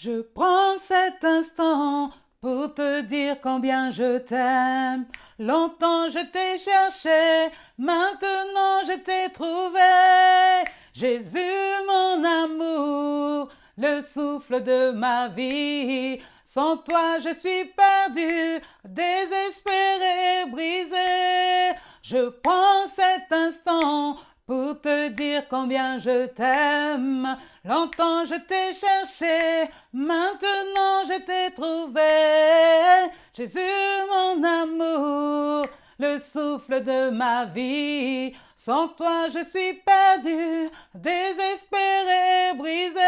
Je prends cet instant pour te dire combien je t'aime. Longtemps je t'ai cherché, maintenant je t'ai trouvé. Jésus, mon amour, le souffle de ma vie. Sans toi je suis perdu, désespéré, brisé. Je prends cet instant pour te dire combien je t'aime. Longtemps je t'ai cherché, maintenant je t'ai trouvé. Jésus, mon amour, le souffle de ma vie. Sans toi je suis perdu, désespéré, brisé.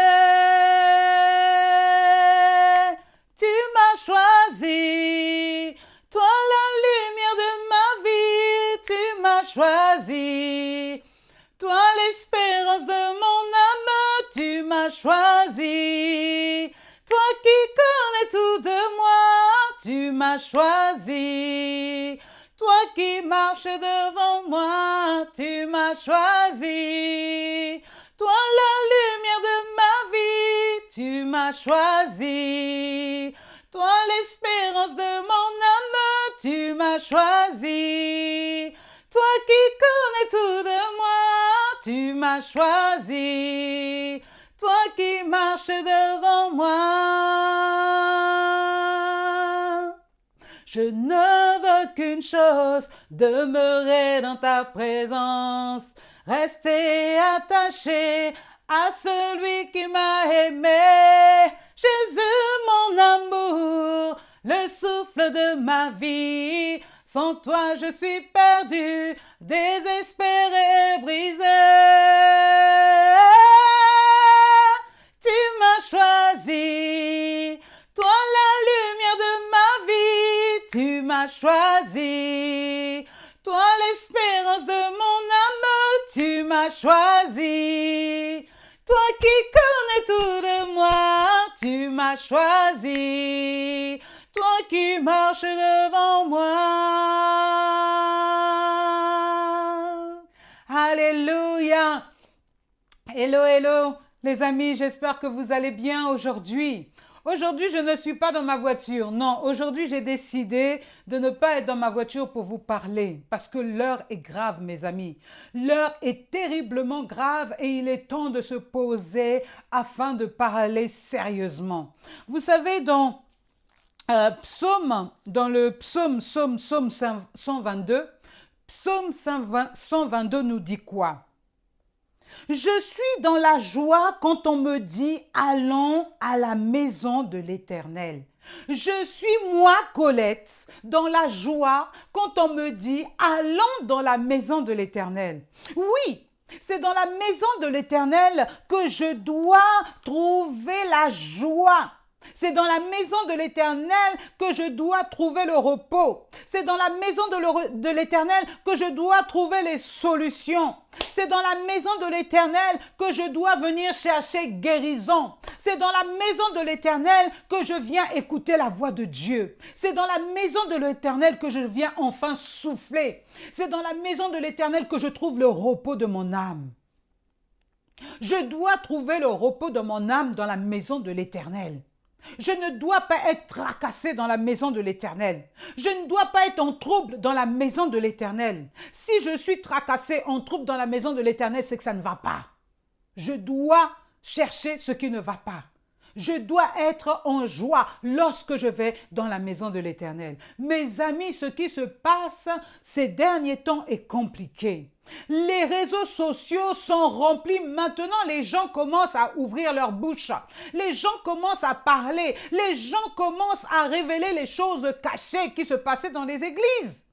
Tu m'as choisi, toi la lumière de ma vie. Tu m'as choisi, toi l'espérance de mon âme, tu m'as choisi. Toi qui connais tout de moi, tu m'as choisi. Toi qui marches devant moi, tu m'as choisi. Toi la lumière de ma vie, tu m'as choisi. Toi l'espérance de mon âme, tu m'as choisi. Toi qui connais tout de moi, tu m'as choisi. Toi qui marches devant moi. Je ne veux qu'une chose, demeurer dans ta présence, rester attaché à celui qui m'a aimé. Jésus, mon amour, le souffle de ma vie. Sans toi, je suis perdu, désespéré, brisé. Tu m'as choisi, toi la lumière de ma vie. Tu m'as choisi, toi l'espérance de mon âme. Tu m'as choisi, toi qui connais tout de moi. Tu m'as choisi, toi qui marches devant moi. Alléluia. Hello, hello, les amis, j'espère que vous allez bien aujourd'hui. Aujourd'hui, je ne suis pas dans ma voiture. Non, aujourd'hui, j'ai décidé de ne pas être dans ma voiture pour vous parler parce que l'heure est grave, mes amis. L'heure est terriblement grave et il est temps de se poser afin de parler sérieusement. Vous savez, dans le psaume 122, psaume 122 nous dit quoi? Je suis dans la joie quand on me dit allons à la maison de l'Éternel. Je suis moi, Colette, dans la joie quand on me dit allons dans la maison de l'Éternel. Oui, c'est dans la maison de l'Éternel que je dois trouver la joie. C'est dans la maison de l'Éternel que je dois trouver le repos. C'est dans la maison de l'Éternel que je dois trouver les solutions. C'est dans la maison de l'Éternel que je dois venir chercher guérison. C'est dans la maison de l'Éternel que je viens écouter la voix de Dieu. C'est dans la maison de l'Éternel que je viens enfin souffler. C'est dans la maison de l'Éternel que je trouve le repos de mon âme. Je dois trouver le repos de mon âme dans la maison de l'Éternel. Je ne dois pas être tracassé dans la maison de l'Éternel. Je ne dois pas être en trouble dans la maison de l'Éternel. Si je suis tracassé en trouble dans la maison de l'Éternel, c'est que ça ne va pas. Je dois chercher ce qui ne va pas. Je dois être en joie lorsque je vais dans la maison de l'Éternel. Mes amis, ce qui se passe ces derniers temps est compliqué. Les réseaux sociaux sont remplis. Maintenant, les gens commencent à ouvrir leur bouche. Les gens commencent à parler. Les gens commencent à révéler les choses cachées qui se passaient dans les églises.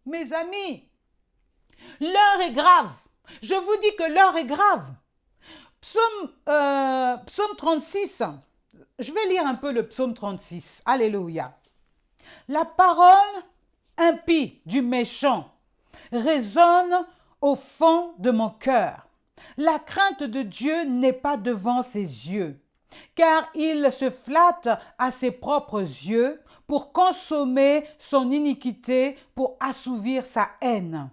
Mes amis, l'heure est grave. Je vous dis que l'heure est grave. Psaume 36. Je vais lire un peu le psaume 36. Alléluia. La parole impie du méchant résonne au fond de mon cœur. La crainte de Dieu n'est pas devant ses yeux, car il se flatte à ses propres yeux pour consommer son iniquité, pour assouvir sa haine.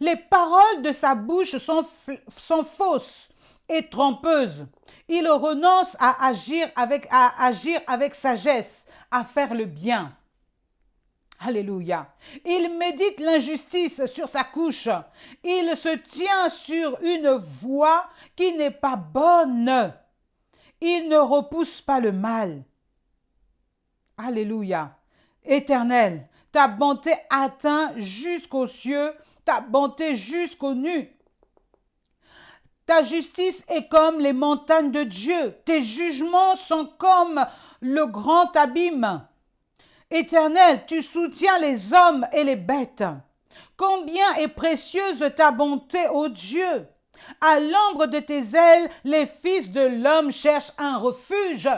Les paroles de sa bouche sont fausses et trompeuses. Il renonce à agir avec sagesse, à faire le bien. Alléluia. Il médite l'injustice sur sa couche. Il se tient sur une voie qui n'est pas bonne. Il ne repousse pas le mal. Alléluia. Éternel, ta bonté atteint jusqu'aux cieux, ta bonté jusqu'aux nues. Ta justice est comme les montagnes de Dieu. Tes jugements sont comme le grand abîme. Éternel, tu soutiens les hommes et les bêtes. Combien est précieuse ta bonté, ô Dieu! À l'ombre de tes ailes, les fils de l'homme cherchent un refuge.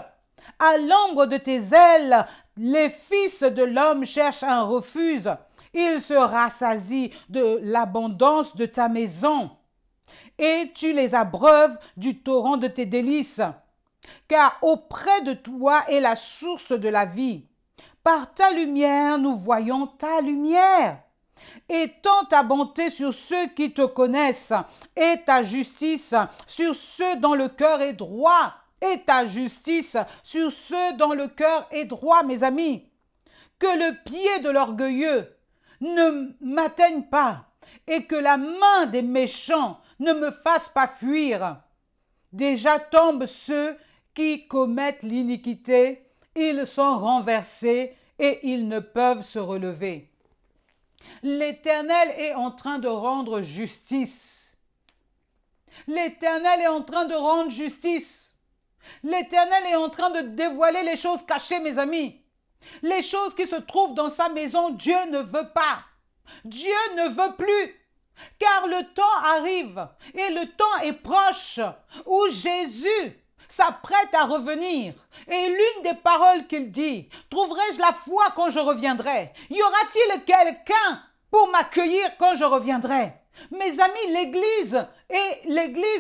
À l'ombre de tes ailes, les fils de l'homme cherchent un refuge. Ils se rassasient de l'abondance de ta maison. Et tu les abreuves du torrent de tes délices. Car auprès de toi est la source de la vie. Par ta lumière, nous voyons ta lumière. Étends ta bonté sur ceux qui te connaissent et ta justice sur ceux dont le cœur est droit. Et ta justice sur ceux dont le cœur est droit, mes amis. Que le pied de l'orgueilleux ne m'atteigne pas et que la main des méchants ne me fasse pas fuir. Déjà tombent ceux qui commettent l'iniquité. Ils sont renversés et ils ne peuvent se relever. L'Éternel est en train de rendre justice. L'Éternel est en train de rendre justice. L'Éternel est en train de dévoiler les choses cachées, mes amis. Les choses qui se trouvent dans sa maison, Dieu ne veut pas. Dieu ne veut plus. Car le temps arrive et le temps est proche où Jésus s'apprête à revenir. Et l'une des paroles qu'il dit, trouverai-je la foi quand je reviendrai? Y aura-t-il quelqu'un pour m'accueillir quand je reviendrai? Mes amis, l'Église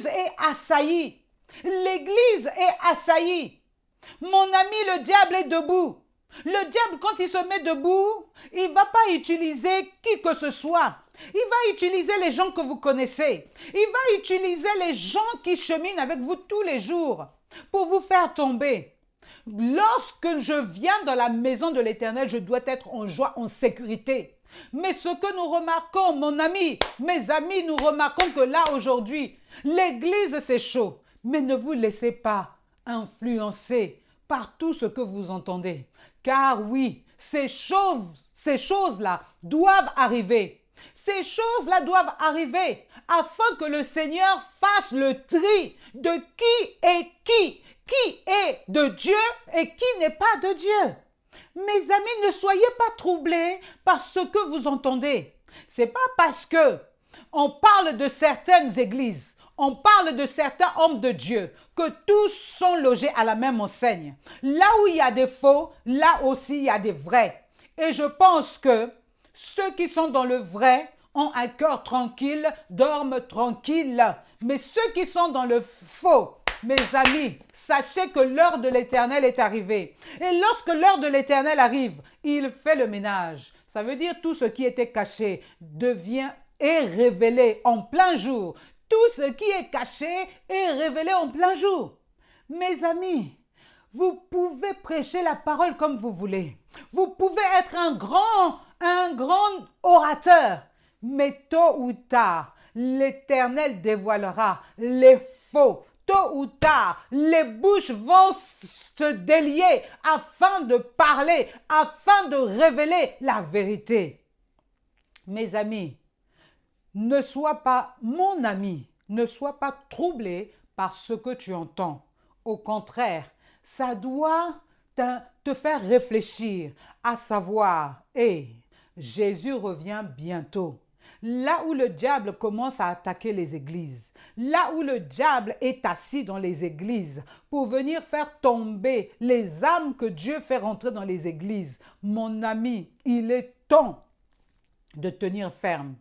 est assaillie. L'Église est assaillie. Mon ami, le diable est debout. Le diable, quand il se met debout, il ne va pas utiliser qui que ce soit. Il va utiliser les gens que vous connaissez. Il va utiliser les gens qui cheminent avec vous tous les jours pour vous faire tomber. Lorsque je viens dans la maison de l'Éternel, je dois être en joie, en sécurité. Mais ce que nous remarquons, mon ami, mes amis, nous remarquons que là, aujourd'hui, l'Église, c'est chaud. Mais ne vous laissez pas influencer par tout ce que vous entendez. Car oui, ces choses-là doivent arriver. Ces choses-là doivent arriver afin que le Seigneur fasse le tri de qui est de Dieu et qui n'est pas de Dieu. Mes amis, ne soyez pas troublés par ce que vous entendez. Ce n'est pas parce que on parle de certaines églises, on parle de certains hommes de Dieu, que tous sont logés à la même enseigne. Là où il y a des faux, là aussi il y a des vrais. Et je pense que ceux qui sont dans le vrai ont un cœur tranquille, dorment tranquille. Mais ceux qui sont dans le faux, mes amis, sachez que l'heure de l'Éternel est arrivée. Et lorsque l'heure de l'Éternel arrive, il fait le ménage. Ça veut dire tout ce qui était caché est révélé en plein jour. Tout ce qui est caché est révélé en plein jour. Mes amis, vous pouvez prêcher la parole comme vous voulez. Vous pouvez être un grand orateur. Mais tôt ou tard, l'Éternel dévoilera les faux. Tôt ou tard, les bouches vont se délier afin de parler, afin de révéler la vérité. Mes amis, ne sois pas mon ami, ne sois pas troublé par ce que tu entends. Au contraire, ça doit te faire réfléchir, à savoir, Jésus revient bientôt. Là où le diable commence à attaquer les églises, là où le diable est assis dans les églises pour venir faire tomber les âmes que Dieu fait rentrer dans les églises, mon ami, il est temps de tenir ferme.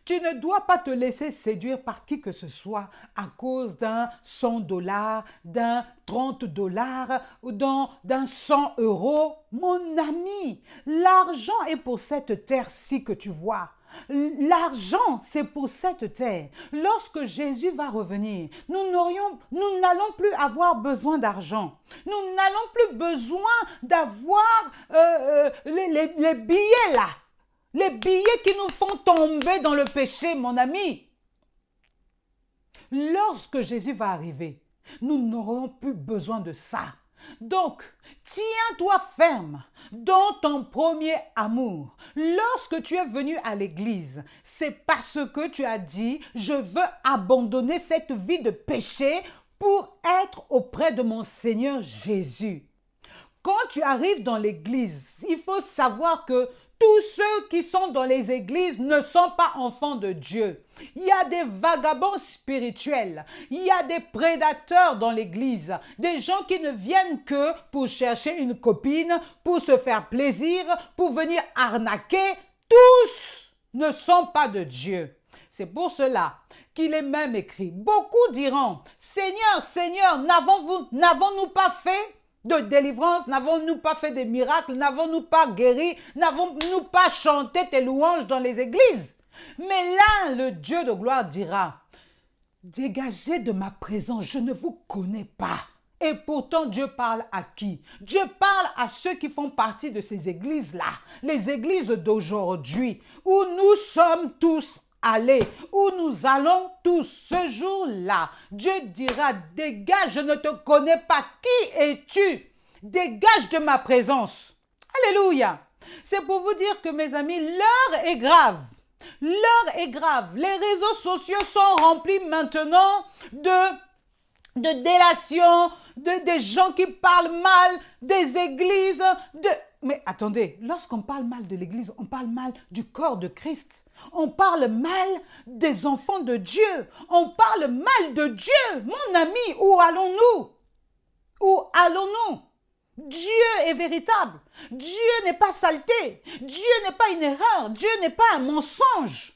Tu ne dois pas te laisser séduire par qui que ce soit à cause d'un $100, d'un $30 ou d'un 100 €. Mon ami, l'argent est pour cette terre-ci que tu vois. L'argent, c'est pour cette terre. Lorsque Jésus va revenir, nous n'allons plus avoir besoin d'argent. Nous n'allons plus besoin d'avoir les billets là. Les billets qui nous font tomber dans le péché, mon ami. Lorsque Jésus va arriver, nous n'aurons plus besoin de ça. Donc, tiens-toi ferme dans ton premier amour. Lorsque tu es venu à l'église, c'est parce que tu as dit, je veux abandonner cette vie de péché pour être auprès de mon Seigneur Jésus. Quand tu arrives dans l'église, il faut savoir que tous ceux qui sont dans les églises ne sont pas enfants de Dieu. Il y a des vagabonds spirituels, il y a des prédateurs dans l'église, des gens qui ne viennent que pour chercher une copine, pour se faire plaisir, pour venir arnaquer. Tous ne sont pas de Dieu. C'est pour cela qu'il est même écrit. Beaucoup diront, Seigneur, Seigneur, n'avons-nous pas fait de délivrance, n'avons-nous pas fait des miracles, n'avons-nous pas guéri, n'avons-nous pas chanté tes louanges dans les églises? Mais là, le Dieu de gloire dira, dégagez de ma présence, je ne vous connais pas. Et pourtant, Dieu parle à qui? Dieu parle à ceux qui font partie de ces églises-là, les églises d'aujourd'hui, où nous sommes tous allés, où nous allons tous ce jour-là. Dieu dira, dégage, je ne te connais pas. Qui es-tu? Dégage de ma présence. Alléluia. C'est pour vous dire que mes amis, l'heure est grave. L'heure est grave. Les réseaux sociaux sont remplis maintenant de délations, des gens qui parlent mal des églises. Mais attendez, lorsqu'on parle mal de l'église, on parle mal du corps de Christ. On parle mal des enfants de Dieu. On parle mal de Dieu. Mon ami, où allons-nous? Où allons-nous? Dieu est véritable. Dieu n'est pas saleté. Dieu n'est pas une erreur. Dieu n'est pas un mensonge.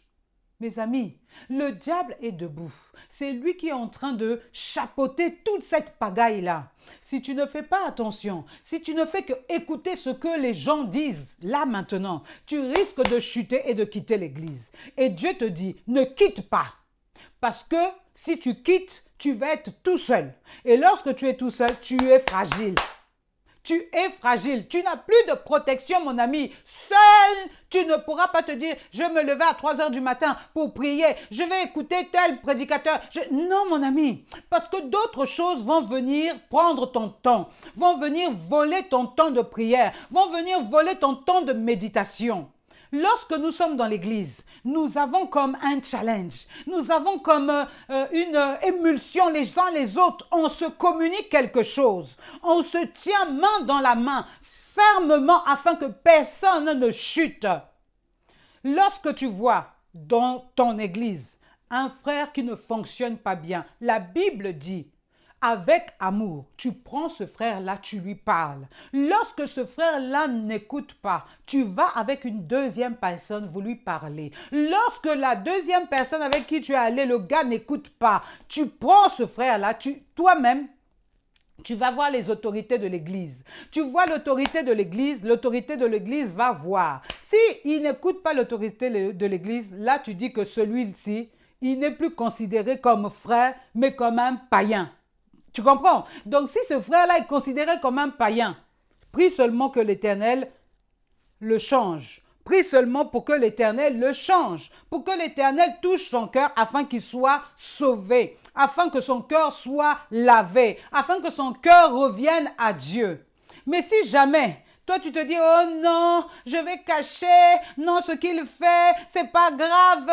Mes amis, le diable est debout. C'est lui qui est en train de chapeauter toute cette pagaille-là. Si tu ne fais pas attention, si tu ne fais que écouter ce que les gens disent là maintenant, tu risques de chuter et de quitter l'église. Et Dieu te dit, ne quitte pas. Parce que si tu quittes, tu vas être tout seul. Et lorsque tu es tout seul, tu es fragile. Tu es fragile. Tu n'as plus de protection, mon ami. Seul, tu ne pourras pas te dire, je vais me lever à 3 heures du matin pour prier. Je vais écouter tel prédicateur. Non, mon ami. Parce que d'autres choses vont venir prendre ton temps. Vont venir voler ton temps de prière. Vont venir voler ton temps de méditation. Lorsque nous sommes dans l'église, nous avons comme un challenge, nous avons comme une émulsion les uns les autres, on se communique quelque chose, on se tient main dans la main, fermement afin que personne ne chute. Lorsque tu vois dans ton église un frère qui ne fonctionne pas bien, la Bible dit, avec amour, tu prends ce frère-là, tu lui parles. Lorsque ce frère-là n'écoute pas, tu vas avec une deuxième personne, vous lui parlez. Lorsque la deuxième personne avec qui tu es allé, le gars n'écoute pas, tu prends ce frère-là, toi-même, tu vas voir les autorités de l'église. Tu vois l'autorité de l'église va voir. Si il n'écoute pas l'autorité de l'église, là tu dis que celui-ci, il n'est plus considéré comme frère, mais comme un païen. Tu comprends? Donc, si ce frère-là est considéré comme un païen, prie seulement que l'Éternel le change. Prie seulement pour que l'Éternel le change. Pour que l'Éternel touche son cœur afin qu'il soit sauvé. Afin que son cœur soit lavé. Afin que son cœur revienne à Dieu. Mais si jamais, toi tu te dis, oh non, je vais cacher, non, ce qu'il fait, c'est pas grave.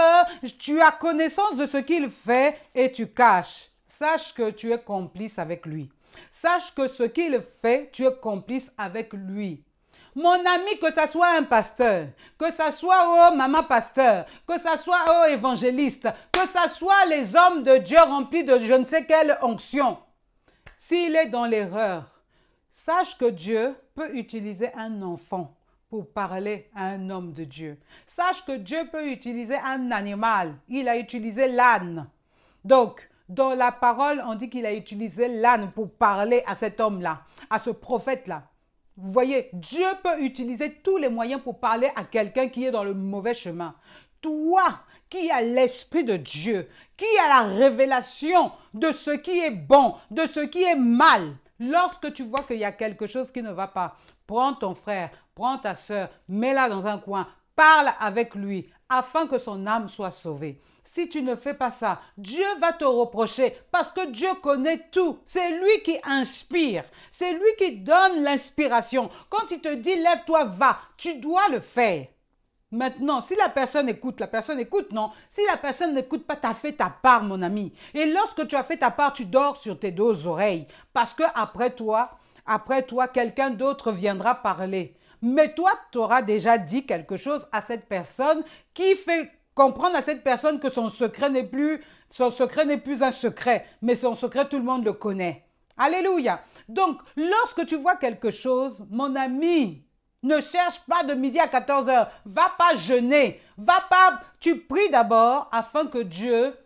Tu as connaissance de ce qu'il fait et tu caches. Sache que tu es complice avec lui. Sache que ce qu'il fait, tu es complice avec lui. Mon ami, que ça soit un pasteur, que ça soit maman pasteur, que ça soit évangéliste, que ça soit les hommes de Dieu remplis de je ne sais quelle onction. S'il est dans l'erreur, sache que Dieu peut utiliser un enfant pour parler à un homme de Dieu. Sache que Dieu peut utiliser un animal. Il a utilisé l'âne. Donc, dans la parole, on dit qu'il a utilisé l'âne pour parler à cet homme-là, à ce prophète-là. Vous voyez, Dieu peut utiliser tous les moyens pour parler à quelqu'un qui est dans le mauvais chemin. toi qui as l'Esprit de Dieu, qui a la révélation de ce qui est bon, de ce qui est mal, lorsque tu vois qu'il y a quelque chose qui ne va pas, prends ton frère, prends ta soeur, mets-la dans un coin, parle avec lui afin que son âme soit sauvée. Si tu ne fais pas ça, Dieu va te reprocher parce que Dieu connaît tout. C'est lui qui inspire. C'est lui qui donne l'inspiration. Quand il te dit lève-toi, va, tu dois le faire. Maintenant, si la personne écoute, non. Si la personne n'écoute pas, tu as fait ta part, mon ami. Et lorsque tu as fait ta part, tu dors sur tes deux oreilles. Parce que après toi, quelqu'un d'autre viendra parler. Mais toi, tu auras déjà dit quelque chose à cette personne qui fait comprendre à cette personne que son secret n'est plus un secret, mais son secret, tout le monde le connaît. Alléluia. Donc, lorsque tu vois quelque chose, mon ami, ne cherche pas de midi à 14 heures. Va pas jeûner. Tu pries d'abord afin que Dieu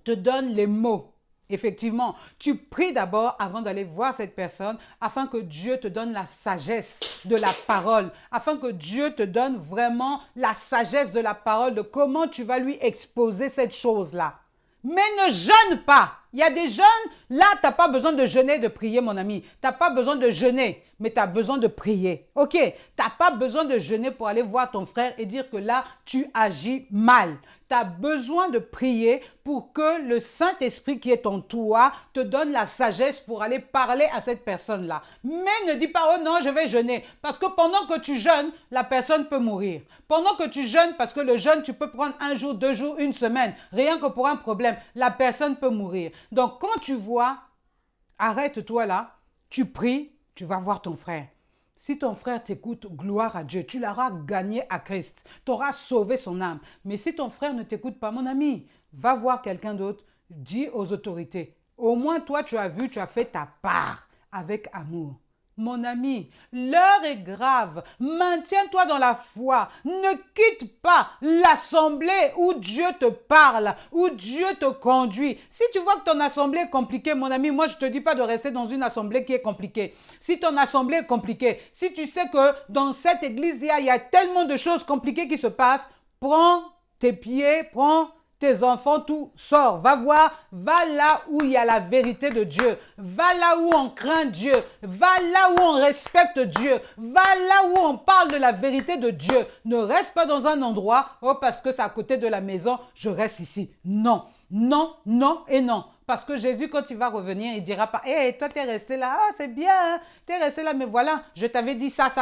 te donne les mots. Effectivement, tu pries d'abord avant d'aller voir cette personne afin que Dieu te donne la sagesse de la parole, afin que Dieu te donne vraiment la sagesse de la parole, de comment tu vas lui exposer cette chose-là. Mais ne jeûne pas. Il y a des jeûnes, là, tu n'as pas besoin de jeûner, de prier, mon ami. Tu n'as pas besoin de jeûner, mais tu as besoin de prier. Ok, tu n'as pas besoin de jeûner pour aller voir ton frère et dire que là, tu agis mal. Tu as besoin de prier pour que le Saint-Esprit qui est en toi te donne la sagesse pour aller parler à cette personne-là. Mais ne dis pas, oh non, je vais jeûner. Parce que pendant que tu jeûnes, la personne peut mourir. Pendant que tu jeûnes, parce que le jeûne, tu peux prendre 1 jour, 2 jours, 1 semaine. Rien que pour un problème, la personne peut mourir. Donc, quand tu vois, arrête-toi là, tu pries, tu vas voir ton frère. Si ton frère t'écoute, gloire à Dieu, tu l'auras gagné à Christ. Tu auras sauvé son âme. Mais si ton frère ne t'écoute pas, mon ami, va voir quelqu'un d'autre, dis aux autorités. Au moins, toi, tu as vu, tu as fait ta part avec amour. Mon ami, l'heure est grave. Maintiens-toi dans la foi. Ne quitte pas l'assemblée où Dieu te parle, où Dieu te conduit. Si tu vois que ton assemblée est compliquée, mon ami, moi je ne te dis pas de rester dans une assemblée qui est compliquée. Si ton assemblée est compliquée, si tu sais que dans cette église, il y a tellement de choses compliquées qui se passent, prends tes pieds, prends tes enfants, tout, sors, va voir, va là où il y a la vérité de Dieu, va là où on craint Dieu, va là où on respecte Dieu, va là où on parle de la vérité de Dieu. Ne reste pas dans un endroit, oh parce que c'est à côté de la maison, je reste ici. Non, non, non et non. Parce que Jésus, quand il va revenir, il ne dira pas, hé, toi, tu es resté là, ah, c'est bien, tu es resté là, mais voilà, je t'avais dit ça,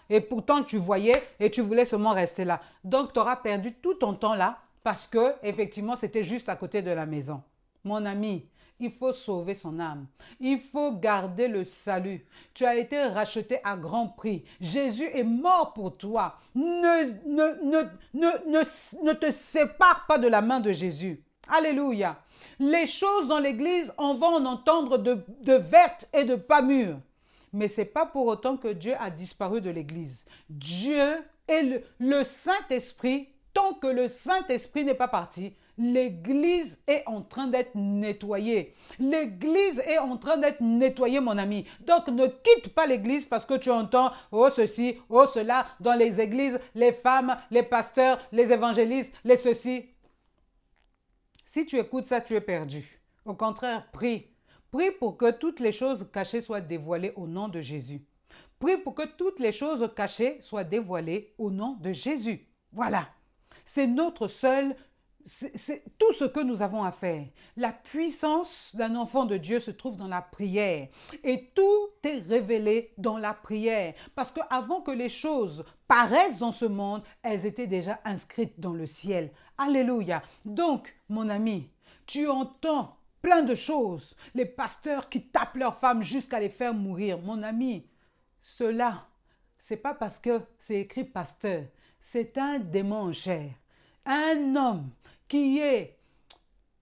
et pourtant tu voyais et tu voulais seulement rester là. Donc, tu auras perdu tout ton temps là, parce que, effectivement, c'était juste à côté de la maison. Mon ami, il faut sauver son âme. Il faut garder le salut. Tu as été racheté à grand prix. Jésus est mort pour toi. Ne te sépare pas de la main de Jésus. Alléluia. Les choses dans l'église, on va en entendre de vertes et de pas mûres. Mais ce n'est pas pour autant que Dieu a disparu de l'église. Dieu est le Saint-Esprit. Tant que le Saint-Esprit n'est pas parti, l'église est en train d'être nettoyée. L'église est en train d'être nettoyée, mon ami. Donc, ne quitte pas l'église parce que tu entends « oh ceci, oh cela » dans les églises, les femmes, les pasteurs, les évangélistes, les ceci. Si tu écoutes ça, tu es perdu. Au contraire, prie. Prie pour que toutes les choses cachées soient dévoilées au nom de Jésus. Prie pour que toutes les choses cachées soient dévoilées au nom de Jésus. Voilà. C'est notre seul, c'est tout ce que nous avons à faire. La puissance d'un enfant de Dieu se trouve dans la prière. Et tout est révélé dans la prière. Parce qu'avant que les choses paraissent dans ce monde, elles étaient déjà inscrites dans le ciel. Alléluia. Donc, mon ami, tu entends plein de choses. Les pasteurs qui tapent leurs femmes jusqu'à les faire mourir. Mon ami, cela, c'est pas parce que c'est écrit pasteur. C'est un démon en chair. Un homme qui est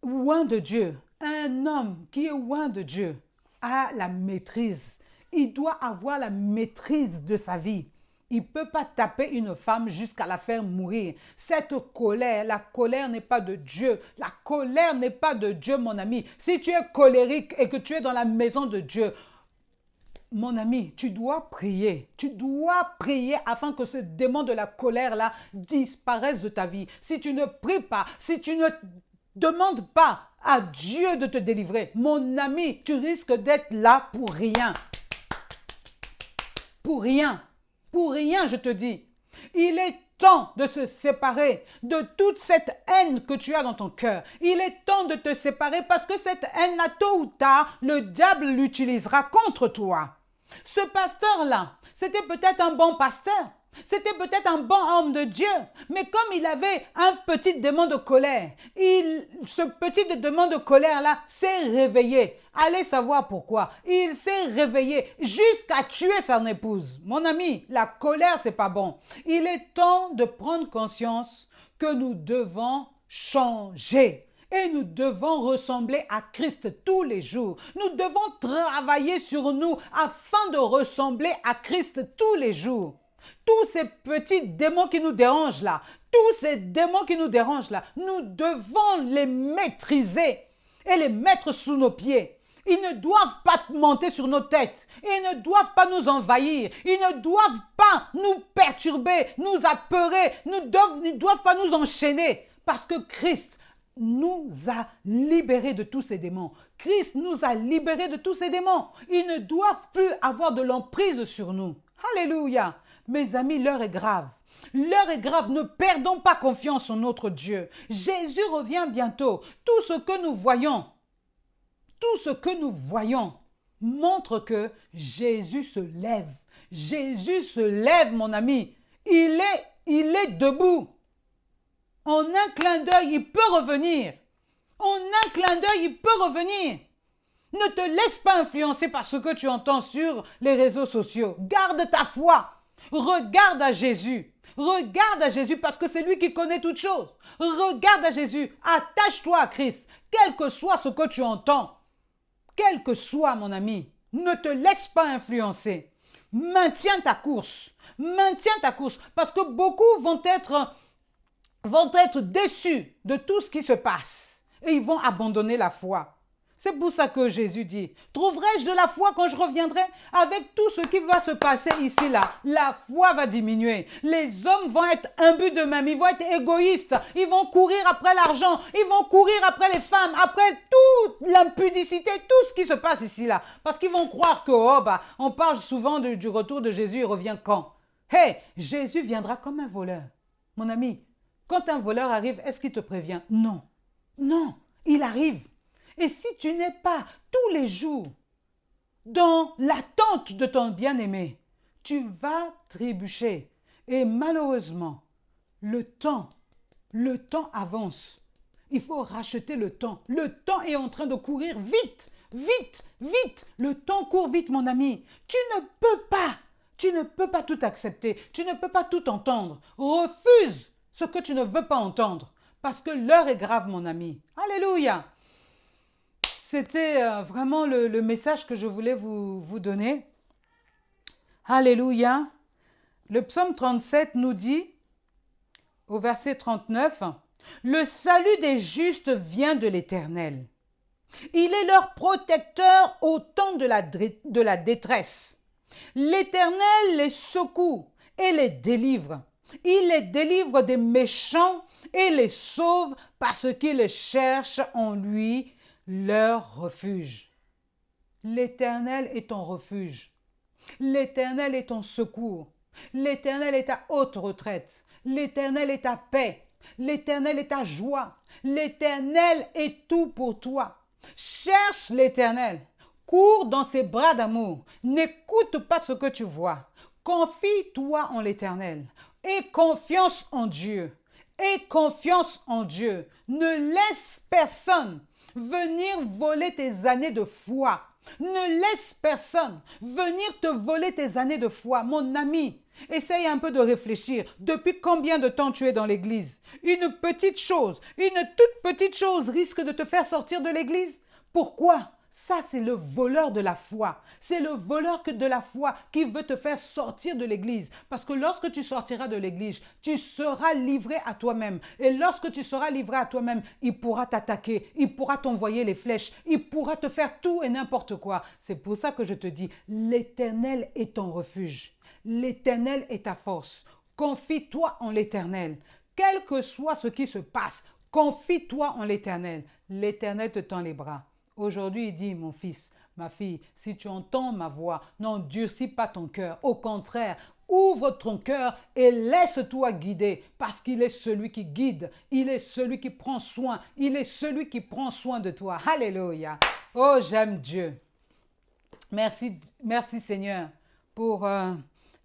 loin de Dieu, un homme qui est loin de Dieu a la maîtrise. Il doit avoir la maîtrise de sa vie. Il ne peut pas taper une femme jusqu'à la faire mourir. Cette colère, la colère n'est pas de Dieu. La colère n'est pas de Dieu, mon ami. Si tu es colérique et que tu es dans la maison de Dieu, mon ami, tu dois prier. Tu dois prier afin que ce démon de la colère-là disparaisse de ta vie. Si tu ne pries pas, si tu ne demandes pas à Dieu de te délivrer, mon ami, tu risques d'être là pour rien. Pour rien. Pour rien, je te dis. Il est temps de se séparer de toute cette haine que tu as dans ton cœur. Il est temps de te séparer parce que cette haine-là, tôt ou tard, le diable l'utilisera contre toi. Ce pasteur-là, c'était peut-être un bon pasteur. C'était peut-être un bon homme de Dieu, mais comme il avait un petit démon de colère, ce petit démon de colère-là s'est réveillé. Allez savoir pourquoi. Il s'est réveillé jusqu'à tuer son épouse. Mon ami, la colère, c'est pas bon. Il est temps de prendre conscience que nous devons changer. Et nous devons ressembler à Christ tous les jours. Nous devons travailler sur nous afin de ressembler à Christ tous les jours. Tous ces petits démons qui nous dérangent là, tous ces démons qui nous dérangent là, nous devons les maîtriser et les mettre sous nos pieds. Ils ne doivent pas monter sur nos têtes. Ils ne doivent pas nous envahir. Ils ne doivent pas nous perturber, nous apeurer. Ils ne doivent pas nous enchaîner. Parce que Christ nous a libérés de tous ces démons. Christ nous a libérés de tous ces démons. Ils ne doivent plus avoir de l'emprise sur nous. Alléluia. Mes amis, l'heure est grave. L'heure est grave. Ne perdons pas confiance en notre Dieu. Jésus revient bientôt. Tout ce que nous voyons montre que Jésus se lève. Jésus se lève, mon ami. Il est debout. En un clin d'œil, il peut revenir. En un clin d'œil, il peut revenir. Ne te laisse pas influencer par ce que tu entends sur les réseaux sociaux. Garde ta foi. Regarde à Jésus. Regarde à Jésus parce que c'est lui qui connaît toutes choses. Regarde à Jésus. Attache-toi à Christ. Quel que soit ce que tu entends. Quel que soit, mon ami. Ne te laisse pas influencer. Maintiens ta course. Maintiens ta course. Parce que beaucoup vont être déçus de tout ce qui se passe. Et ils vont abandonner la foi. C'est pour ça que Jésus dit, trouverai-je de la foi quand je reviendrai? Avec tout ce qui va se passer ici, là, la foi va diminuer. Les hommes vont être imbus d'eux-mêmes, ils vont être égoïstes, ils vont courir après l'argent, ils vont courir après les femmes, après toute l'impudicité, tout ce qui se passe ici, là. Parce qu'ils vont croire que, on parle souvent du retour de Jésus, il revient quand? Jésus viendra comme un voleur. Mon ami, quand un voleur arrive, est-ce qu'il te prévient? Non, non, il arrive. Et si tu n'es pas tous les jours dans l'attente de ton bien-aimé, tu vas trébucher. Et malheureusement, le temps avance. Il faut racheter le temps. Le temps est en train de courir vite, vite, vite. Le temps court vite, mon ami. Tu ne peux pas tout accepter. Tu ne peux pas tout entendre. Refuse ce que tu ne veux pas entendre. Parce que l'heure est grave, mon ami. Alléluia. C'était vraiment le message que je voulais vous donner. Alléluia. Le psaume 37 nous dit, au verset 39, « Le salut des justes vient de l'Éternel. Il est leur protecteur au temps de la détresse. L'Éternel les secoue et les délivre. Il les délivre des méchants et les sauve parce qu'ils cherchent en lui leur refuge. » L'Éternel est ton refuge. L'Éternel est ton secours. L'Éternel est ta haute retraite. L'Éternel est ta paix. L'Éternel est ta joie. L'Éternel est tout pour toi. Cherche l'Éternel. Cours dans ses bras d'amour. N'écoute pas ce que tu vois. Confie-toi en l'Éternel. Aie confiance en Dieu. Aie confiance en Dieu. Ne laisse personne venir voler tes années de foi. Ne laisse personne venir te voler tes années de foi. Mon ami, essaye un peu de réfléchir. Depuis combien de temps tu es dans l'église? Une toute petite chose risque de te faire sortir de l'église. Pourquoi? Ça, c'est le voleur de la foi. C'est le voleur de la foi qui veut te faire sortir de l'église. Parce que lorsque tu sortiras de l'église, tu seras livré à toi-même. Et lorsque tu seras livré à toi-même, il pourra t'attaquer, il pourra t'envoyer les flèches, il pourra te faire tout et n'importe quoi. C'est pour ça que je te dis, l'Éternel est ton refuge. L'Éternel est ta force. Confie-toi en l'Éternel. Quel que soit ce qui se passe, confie-toi en l'Éternel. L'Éternel te tend les bras. Aujourd'hui, il dit, mon fils, ma fille, si tu entends ma voix, n'endurcis pas ton cœur. Au contraire, ouvre ton cœur et laisse-toi guider parce qu'il est celui qui guide, il est celui qui prend soin, il est celui qui prend soin de toi. Alléluia. Oh, j'aime Dieu. Merci, merci Seigneur pour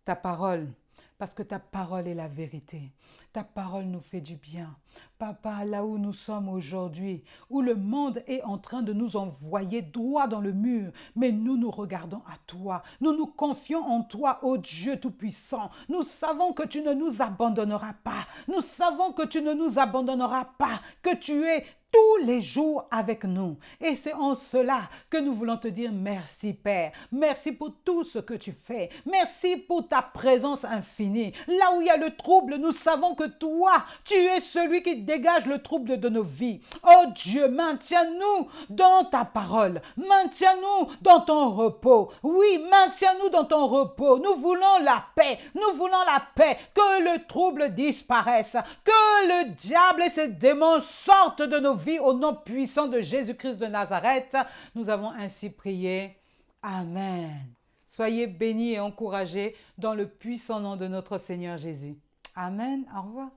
ta parole, parce que ta parole est la vérité. Ta parole nous fait du bien. Papa, là où nous sommes aujourd'hui, où le monde est en train de nous envoyer droit dans le mur, mais nous nous regardons à toi. Nous nous confions en toi, ô Dieu Tout-Puissant. Nous savons que tu ne nous abandonneras pas. Nous savons que tu ne nous abandonneras pas, que tu es tous les jours avec nous. Et c'est en cela que nous voulons te dire merci Père. Merci pour tout ce que tu fais. Merci pour ta présence infinie. Là où il y a le trouble, nous savons que toi, tu es celui qui dégage le trouble de nos vies. Oh Dieu, maintiens-nous dans ta parole. Maintiens-nous dans ton repos. Oui, maintiens-nous dans ton repos. Nous voulons la paix. Nous voulons la paix. Que le trouble disparaisse. Que le diable et ses démons sortent de nos vies au nom puissant de Jésus-Christ de Nazareth. Nous avons ainsi prié. Amen. Soyez bénis et encouragés dans le puissant nom de notre Seigneur Jésus. Amen. Au revoir.